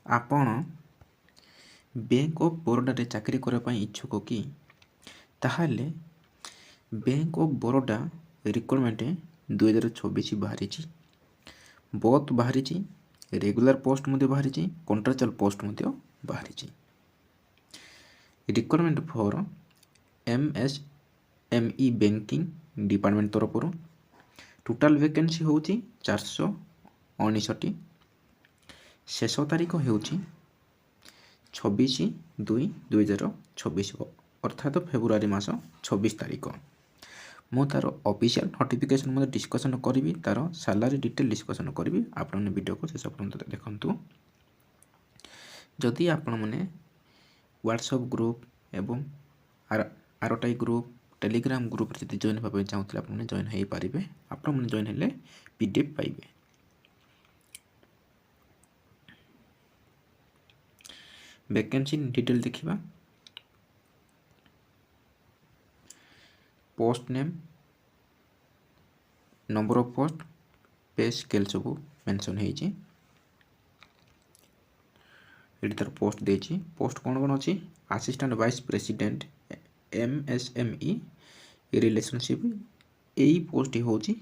ଆପଣ bank of ବରୋଡ଼ାରେ ଚାକିରି କରିବା ପାଇଁ ଇଚ୍ଛୁକ କି? ତାହେଲେ ବ୍ୟାଙ୍କ ଅଫ୍ ବରୋଡ଼ା ରିକ୍ରୁଟମେଣ୍ଟ 2024 ବାହାରିଛି। ବୋଥ୍ ବାହାରିଛି, ରେଗୁଲାର ପୋଷ୍ଟ ମଧ୍ୟ ବାହାରିଛି, କଣ୍ଟ୍ରାକ୍ଚୁଆଲ ପୋଷ୍ଟ ମଧ୍ୟ ବାହାରିଛି। ରିକ୍ରୁଟମେଣ୍ଟ ଫର MSME ବ୍ୟାଙ୍କିଂ ଡିପାର୍ଟମେଣ୍ଟ ତରଫରୁ ଟୋଟାଲ ଭ୍ୟାକେନ୍ସି ହେଉଛି 459ଟି। ଶେଷ ତାରିଖ ହେଉଛି 26/2/2024 ଅର୍ଥାତ୍ ଫେବୃଆରୀ ମାସ 26 ତାରିଖ। ମୁଁ ତାର ଅଫିସିଆଲ ନୋଟିଫିକେସନ୍ ମଧ୍ୟ ଡିସ୍କସନ୍ କରିବି, ତାର ସାଲାରୀ ଡିଟେଲ୍ ଡିସ୍କସନ୍ କରିବି। ଆପଣମାନେ ଭିଡ଼ିଓକୁ ଶେଷ ପର୍ଯ୍ୟନ୍ତ ଦେଖନ୍ତୁ। ଯଦି ଆପଣମାନେ ହ୍ୱାଟ୍ସଆପ୍ ଗ୍ରୁପ୍ ଏବଂ RTI ଗ୍ରୁପ୍, ଟେଲିଗ୍ରାମ ଗ୍ରୁପ୍ରେ ଯଦି ଜଏନ୍ ହେବା ପାଇଁ ଚାହୁଁଥିଲେ ଆପଣମାନେ ଜଏନ୍ ହୋଇପାରିବେ। ଆପଣମାନେ ଜଏନ୍ ହେଲେ PDF ପାଇବେ। ଭ୍ୟାକେନ୍ସି ଡିଟେଲ୍ ଦେଖିବା। Post name, number of post, pay scale ସବୁ ମେନସନ୍ ହେଇଛି। ଏଠି ତାର ପୋଷ୍ଟ ଦେଇଛି। ପୋଷ୍ଟ କ'ଣ କ'ଣ ଅଛି? Assistant vice president MSME relationship. ଏଇ ପୋଷ୍ଟଟି ହେଉଛି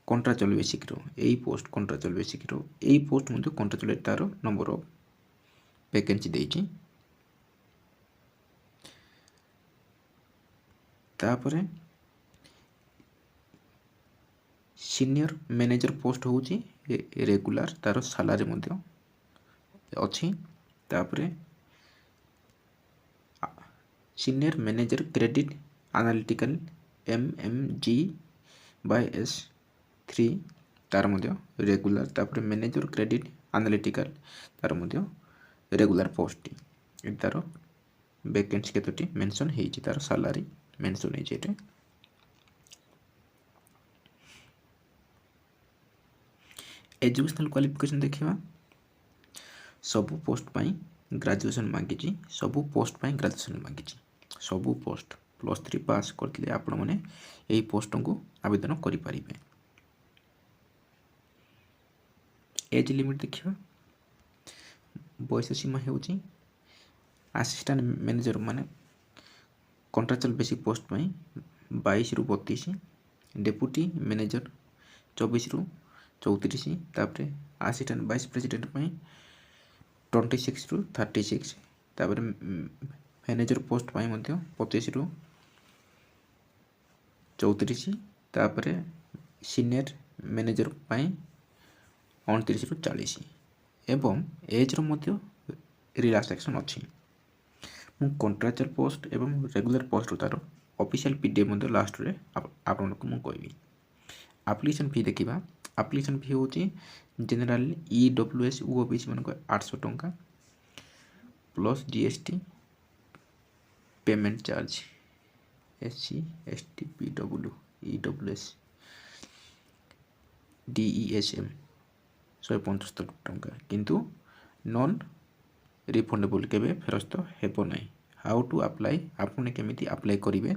କଣ୍ଟ୍ରାକ୍ଚୁଆଲ ବେସିକ୍ର। ଏଇ ପୋଷ୍ଟ କଣ୍ଟ୍ରାକ୍ଚୁଆଲ ବେସିକ୍ର। ଏଇ ପୋଷ୍ଟ ମଧ୍ୟ କଣ୍ଟ୍ରାକ୍ଚୁଆଲ, ତାର ନମ୍ବର ଅଫ୍ ଭ୍ୟାକେନ୍ସି ଦେଇଛି। ତାପରେ ସିନିୟର ମ୍ୟାନେଜର ପୋଷ୍ଟ ହେଉଛି ରେଗୁଲାର, ତାର ସାଲାରୀ ମଧ୍ୟ ଅଛି। ତାପରେ senior manager credit analytical MMG/S3 ତାର ମଧ୍ୟ ରେଗୁଲାର। ତାପରେ ମ୍ୟାନେଜର କ୍ରେଡିଟ୍ ଆନାଲିଟିକାଲ ତାର ମଧ୍ୟ ରେଗୁଲାର ପୋଷ୍ଟଟି। ଏଠି ତାର ଭ୍ୟାକେନ୍ସି କେତୋଟି ମେନସନ୍ ହେଇଛି, ତାର ସାଲାରୀ ମେନସନ୍ ହେଇଛି ଏଠି। ଏଜୁକେଶନାଲ କ୍ୱାଲିଫିକେସନ୍ ଦେଖିବା। ସବୁ ପୋଷ୍ଟ ପାଇଁ ଗ୍ରାଜୁଏସନ୍ ମାଗିଛି। ସବୁ ପୋଷ୍ଟ ପାଇଁ ଗ୍ରାଜୁଏସନ୍ ମାଗିଛି। ସବୁ ପୋଷ୍ଟ +3 ପାସ୍ କରିଥିଲେ ଆପଣମାନେ ଏହି ପୋଷ୍ଟକୁ ଆବେଦନ କରିପାରିବେ। ଏଜ୍ ଲିମିଟ୍ ଦେଖିବା। ବୟସ ସୀମା ହେଉଛି ଆସିଷ୍ଟାଣ୍ଟ ମ୍ୟାନେଜର ମାନେ କଣ୍ଟ୍ରାକ୍ଚୁଆଲ ବେସିକ୍ ପୋଷ୍ଟ ପାଇଁ 22ରୁ 32, ଡେପୁଟି ମ୍ୟାନେଜର 24ରୁ 34, ତାପରେ ଆସିଷ୍ଟାଣ୍ଟ ଭାଇସ୍ ପ୍ରେସିଡେଣ୍ଟ ପାଇଁ 26ରୁ 36, ତାପରେ ମ୍ୟାନେଜର ପୋଷ୍ଟ ପାଇଁ ମଧ୍ୟ 25ରୁ 34, ତାପରେ ସିନିୟର ମ୍ୟାନେଜର ପାଇଁ 29ରୁ 40 ଏବଂ ଏଜ୍ର ମଧ୍ୟ ରିଲାକ୍ସେସନ୍ ଅଛି। ମୁଁ କଣ୍ଟ୍ରାକ୍ଚୁଆଲ ପୋଷ୍ଟ ଏବଂ ରେଗୁଲାର ପୋଷ୍ଟର ତାର ଅଫିସିଆଲ PDF ମଧ୍ୟ ଲାଷ୍ଟରେ ଆପଣଙ୍କୁ ମୁଁ କହିବି। ଆପ୍ଲିକେସନ୍ ଫି ଦେଖିବା। ଆପ୍ଲିକେସନ୍ ଫି ହେଉଛି ଜେନେରାଲ EWS OBC ମାନଙ୍କ 800 ଟଙ୍କା plus GST payment charge. SC ST PW EWS DESM 175 ଟଙ୍କା, କିନ୍ତୁ ନନ୍ ରିଫଣ୍ଡେବଲ୍, କେବେ ଫେରସ୍ତ ହେବ ନାହିଁ। ହାଉ ଟୁ ଆପ୍ଲାଏ, ଆପଣ କେମିତି ଆପ୍ଲାଏ କରିବେ?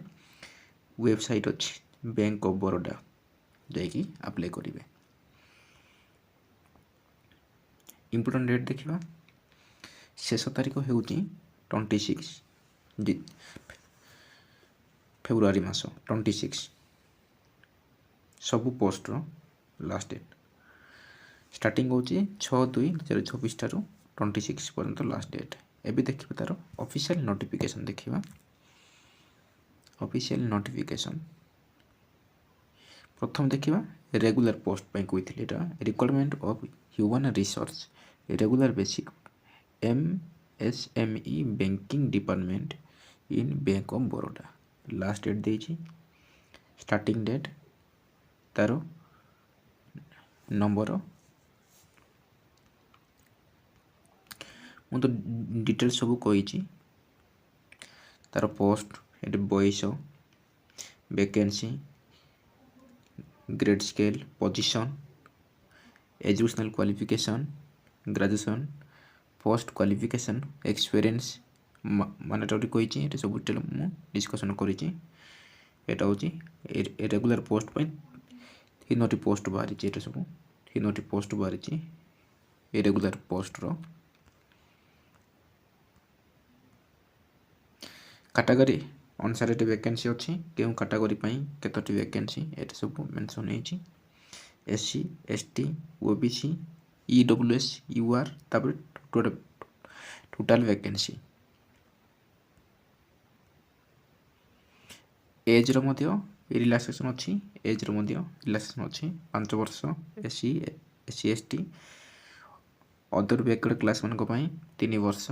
ୱେବସାଇଟ୍ ଅଛି ବ୍ୟାଙ୍କ ଅଫ୍ ବରୋଡ଼ା, ଯାଇକି ଆପ୍ଲାଏ କରିବେ। ଇମ୍ପୋର୍ଟାଣ୍ଟ ଡେଟ୍ ଦେଖିବା। ଶେଷ ତାରିଖ ହେଉଛି 26 ଫେବୃଆରୀ ମାସ 26। ସବୁ ପୋଷ୍ଟର ଲାଷ୍ଟ ଡେଟ୍ ଷ୍ଟାର୍ଟିଂ ହେଉଛି 6/2/2024 ଠାରୁ 26 ପର୍ଯ୍ୟନ୍ତ ଲାଷ୍ଟ ଡେଟ୍। ଏବେ ଦେଖିବା ତାର ଅଫିସିଆଲ ନୋଟିଫିକେସନ୍ ଦେଖିବା। ଅଫିସିଆଲ ନୋଟିଫିକେସନ୍ ପ୍ରଥମ ଦେଖିବା। ରେଗୁଲାର ପୋଷ୍ଟ ପାଇଁ କହିଥିଲି, ଏଇଟା recruitment of human resource regular basic MSME banking department in bank of Baroda. Last date ଦେଇଛି, ଷ୍ଟାର୍ଟିଂ ଡେଟ୍, ତାର ନମ୍ବର। ମୁଁ ତ ଡିଟେଲ୍ସ ସବୁ କହିଛି। ତାର ପୋଷ୍ଟ, ଏଠି ବୟସ, vacancy, grade scale, position, educational qualification, graduation, post qualification, experience mandatory କହିଛି। ଏଠି ସବୁ ଡିଟେଲ୍ ମୁଁ ଡିସ୍କସନ୍ କରିଛି। ଏଇଟା ହେଉଛି ରେଗୁଲାର ପୋଷ୍ଟ ପାଇଁ 3ଟି ପୋଷ୍ଟ ବାହାରିଛି। ଏଇଟା ସବୁ 3ଟି ପୋଷ୍ଟ ବାହାରିଛି ଏ ରେଗୁଲାର ପୋଷ୍ଟର। କାଟାଗୋରୀ ଅନୁସାରେ ଏଠି ଭ୍ୟାକେନ୍ସି ଅଛି, କେଉଁ କାଟାଗୋରୀ ପାଇଁ କେତୋଟି ଭ୍ୟାକେନ୍ସି ଏଠି ସବୁ ମେନସନ୍ ହେଇଛି। SC ST OBC EWS UR ତାପରେ ଟୋଟାଲ ଭ୍ୟାକେନ୍ସି। ଏଜ୍ର ମଧ୍ୟ ରିଲାକ୍ସେସନ୍ ଅଛି, ଏଜ୍ର ମଧ୍ୟ ରିଲାକ୍ସେସନ୍ ଅଛି 5 ବର୍ଷ SC ST ଅଦର ବ୍ୟାକ୍ୱାର୍ଡ଼ କ୍ଲାସ୍ମାନଙ୍କ ପାଇଁ 3 ବର୍ଷ।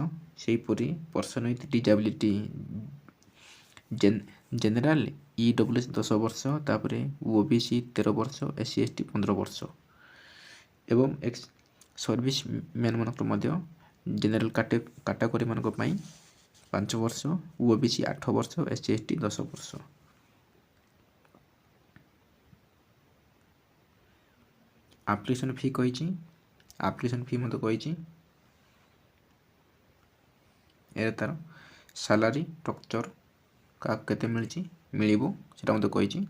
ସେହିପରି person with disability general EWS 10 ବର୍ଷ, ତାପରେ OBC 13 ବର୍ଷ, SC ST 15 ବର୍ଷ ଏବଂ ଏକ୍ସ ସର୍ଭିସ୍ ମ୍ୟାନ୍ମାନଙ୍କର ମଧ୍ୟ ଜେନେରାଲ କାଟାଗୋରୀମାନଙ୍କ ପାଇଁ 5 ବର୍ଷ, OBC 8 ବର୍ଷ, SC ST 10 ବର୍ଷ। ଆପ୍ଲିକେସନ୍ ଫି କହିଛି, ଆପ୍ଲିକେସନ୍ ଫି ମଧ୍ୟ କହିଛି। ଏହାର ତା'ର ସାଲାରୀ ଷ୍ଟ୍ରକ୍ଚର କାହାକୁ କେତେ ମିଳିବ ସେଟା ମଧ୍ୟ କହିଛି।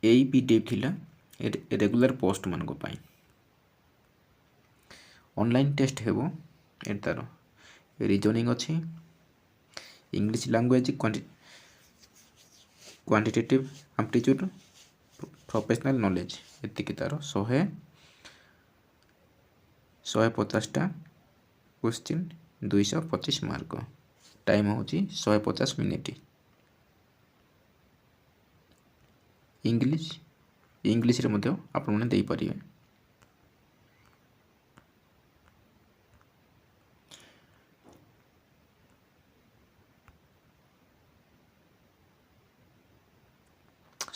ଏଇ PDF ଥିଲା ରେଗୁଲାର ପୋଷ୍ଟମାନଙ୍କ ପାଇଁ। ଅନଲାଇନ୍ ଟେଷ୍ଟ ହେବ। ଏଠି ତା'ର ରିଜନିଂ ଅଛି, English language quantitative aptitude, professional knowledge. ଏତିକି ତା'ର 150ଟା କ୍ୱେଶ୍ଚିନ୍, 225 ମାର୍କ। ଟାଇମ୍ ହେଉଛି 150 ମିନିଟ୍। ଇଂଲିଶରେ ମଧ୍ୟ ଆପଣମାନେ ଦେଇପାରିବେ।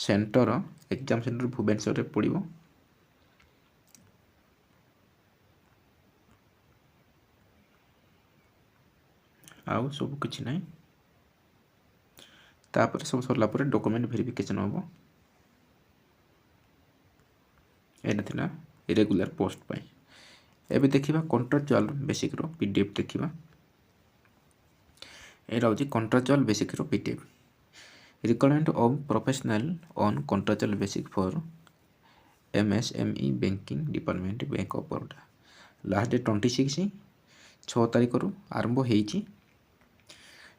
ସେଣ୍ଟର ଏକ୍ଜାମ୍ ସେଣ୍ଟର ଭୁବନେଶ୍ୱରରେ ପଡ଼ିବ। ଆଉ ସବୁ କିଛି ନାହିଁ। ତାପରେ ସବୁ ସରିଲା ପରେ ଡକୁମେଣ୍ଟ ଭେରିଫିକେସନ୍ ହେବ। ଏଇଟା ଥିଲା ଇରେଗୁଲାର ପୋଷ୍ଟ ପାଇଁ। ଏବେ ଦେଖିବା କଣ୍ଟ୍ରାକ୍ଚୁଆଲ ବେସିକ୍ର PDF ଦେଖିବା। ଏଇଟା ହେଉଛି କଣ୍ଟ୍ରାକ୍ଚୁଆଲ ବେସିକ୍ର PDF। Recruitment of professional on contractual basic for MSME banking department bank of Baroda. Last date 26 6 ତାରିଖରୁ ଆରମ୍ଭ ହେଇଛି।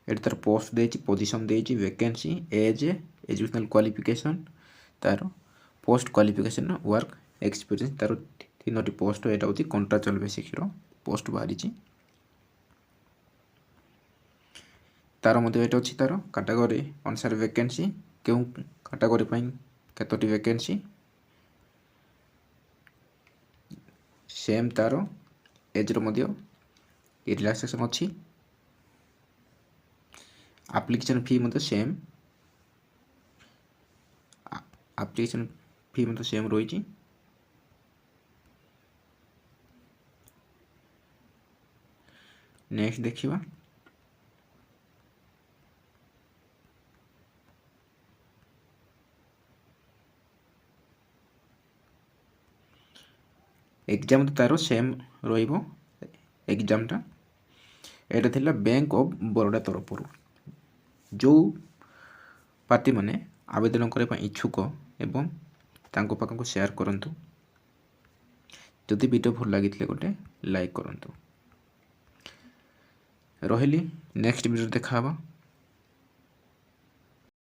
ଏଠି ତା'ର ପୋଷ୍ଟ ଦେଇଛି, ପୋଜିସନ୍ ଦେଇଛି, ଭ୍ୟାକେନ୍ସି, ଏଜ୍, ଏଜୁକେସନାଲ କ୍ୱାଲିଫିକେସନ୍, ତା'ର ପୋଷ୍ଟ କ୍ୱାଲିଫିକେସନ୍, ୱାର୍କ ଏକ୍ସପିରିଏନ୍ସ, ତା'ର 3ଟି ପୋଷ୍ଟ। ଏଇଟା ହେଉଛି କଣ୍ଟ୍ରାକ୍ଚୁଆଲ ବେସିକ୍ର ପୋଷ୍ଟ ବାହାରିଛି। ତା'ର ମଧ୍ୟ ଏଇଟା ଅଛି ତା'ର କାଟାଗୋରୀ ଅନୁସାରେ ଭ୍ୟାକେନ୍ସି, କେଉଁ କାଟାଗୋରୀ ପାଇଁ କେତୋଟି ଭ୍ୟାକେନ୍ସି। ସେମ୍ ତା'ର ଏଜ୍ର ମଧ୍ୟ ରିଲାକ୍ସେସନ୍ ଅଛି। ଆପ୍ଲିକେସନ୍ ଫି ମଧ୍ୟ ସେମ୍, ଆପ୍ଲିକେସନ୍ ଫି ମଧ୍ୟ ସେମ୍ ରହିଛି। ନେକ୍ସଟ ଦେଖିବା ଏକ୍ଜାମ୍ ତ ତା'ର ସେମ୍ ରହିବ। ଏକ୍ଜାମ୍ଟା ଏଇଟା ଥିଲା ବ୍ୟାଙ୍କ ଅଫ୍ ବରୋଡ଼ା ତରଫରୁ। ଯେଉଁ ପ୍ରାର୍ଥୀମାନେ ଆବେଦନ କରିବା ପାଇଁ ଇଚ୍ଛୁକ ଏବଂ ତାଙ୍କ ପାଖକୁ ସେୟାର କରନ୍ତୁ। ଯଦି ଭିଡ଼ିଓ ଭଲ ଲାଗିଥିଲେ ଗୋଟେ ଲାଇକ୍ କରନ୍ତୁ। ରହିଲି, ନେକ୍ସଟ ଭିଡ଼ିଓରେ ଦେଖା ହେବା।